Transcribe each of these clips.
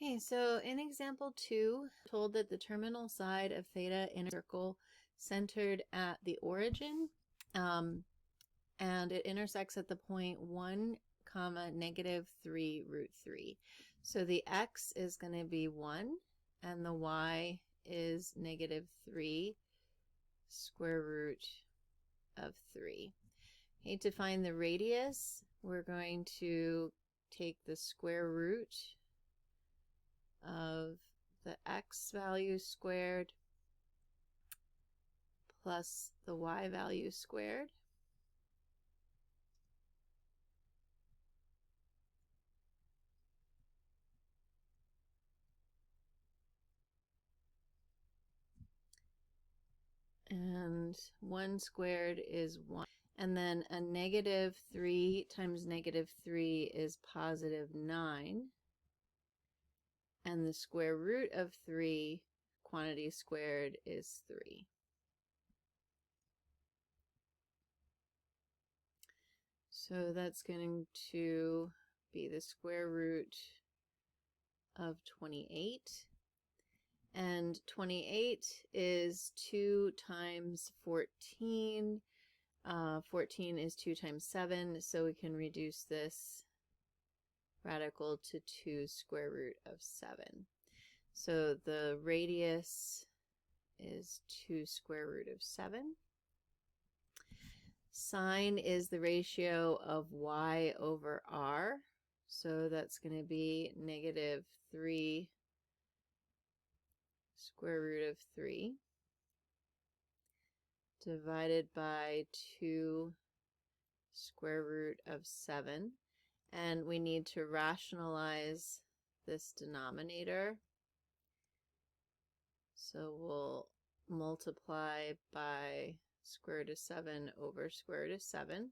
Okay, so in example 2, told that the terminal side of theta in a circle centered at the origin, and it intersects at the point 1, negative 3 root 3. So the x is going to be 1, and the y is negative 3 square root of 3. Okay, to find the radius, we're going to take the square root of the x value squared plus the y value squared. And 1 squared is 1. And then a negative 3 times negative 3 is positive 9. And the square root of 3, quantity squared, is 3. So that's going to be the square root of 28. And 28 is 2 times 14. 14 is 2 times 7, so we can reduce this radical to 2 square root of 7. So the radius is 2 square root of 7. Sine is the ratio of y over r, so that's going to be negative 3 square root of 3 divided by 2 square root of 7. And we need to rationalize this denominator. So we'll multiply by square root of 7 over square root of 7.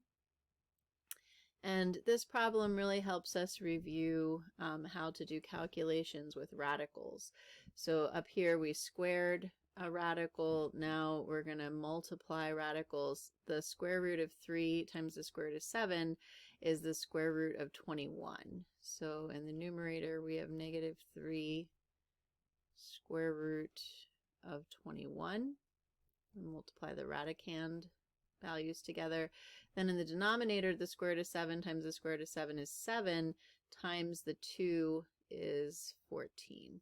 And this problem really helps us review how to do calculations with radicals. So up here we squared a radical. Now we're going to multiply radicals. The square root of 3 times the square root of 7 is the square root of 21. So in the numerator we have negative 3 square root of 21. And multiply the radicand values together. Then in the denominator, the square root of 7 times the square root of 7 is 7, times the 2 is 14.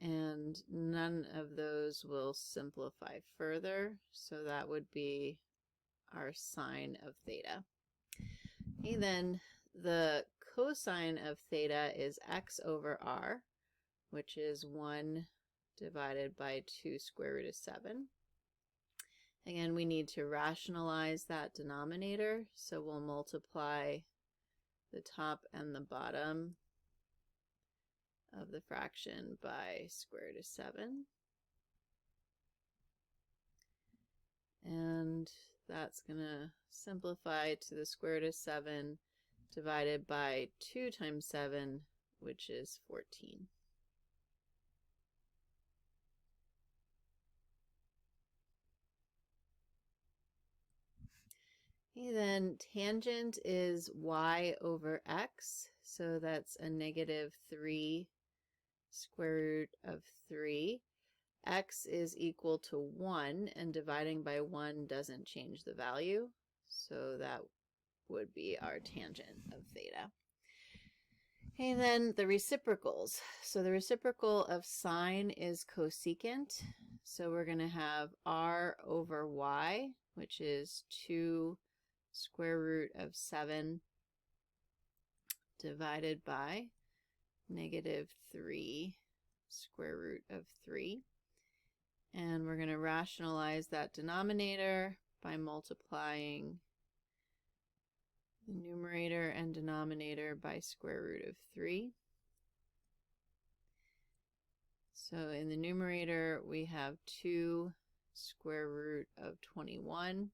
And none of those will simplify further, so that would be our sine of theta. Okay, then the cosine of theta is x over r, which is 1 divided by 2 square root of 7. Again, we need to rationalize that denominator, so we'll multiply the top and the bottom of the fraction by square root of 7. And that's going to simplify to the square root of 7 divided by 2 times 7, which is 14. Okay, then tangent is y over x, so that's a negative 3 square root of 3. X is equal to 1, and dividing by 1 doesn't change the value, so that would be our tangent of theta. Okay, then the reciprocals. So the reciprocal of sine is cosecant, so we're going to have r over y, which is 2 square root of 7 divided by negative 3 square root of 3. And we're going to rationalize that denominator by multiplying the numerator and denominator by square root of 3. So in the numerator we have 2 square root of 21.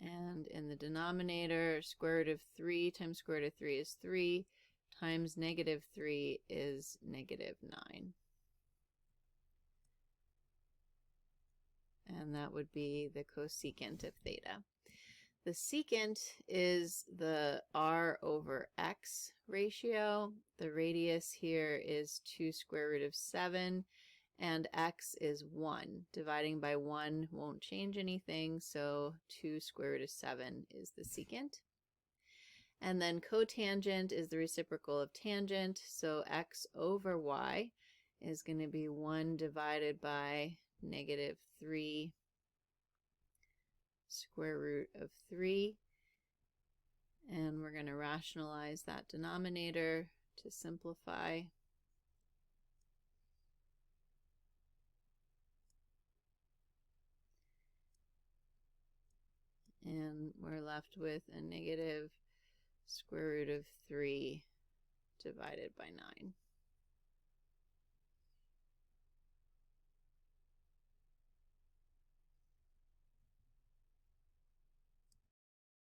And in the denominator, square root of 3 times square root of 3 is 3, times negative 3 is negative 9. And that would be the cosecant of theta. The secant is the r over x ratio. The radius here is 2 square root of 7, and x is 1. Dividing by 1 won't change anything, so 2 square root of 7 is the secant. And then cotangent is the reciprocal of tangent, so x over y is going to be 1 divided by negative 3 square root of 3. And we're going to rationalize that denominator to simplify. And we're left with a negative square root of 3 divided by 9.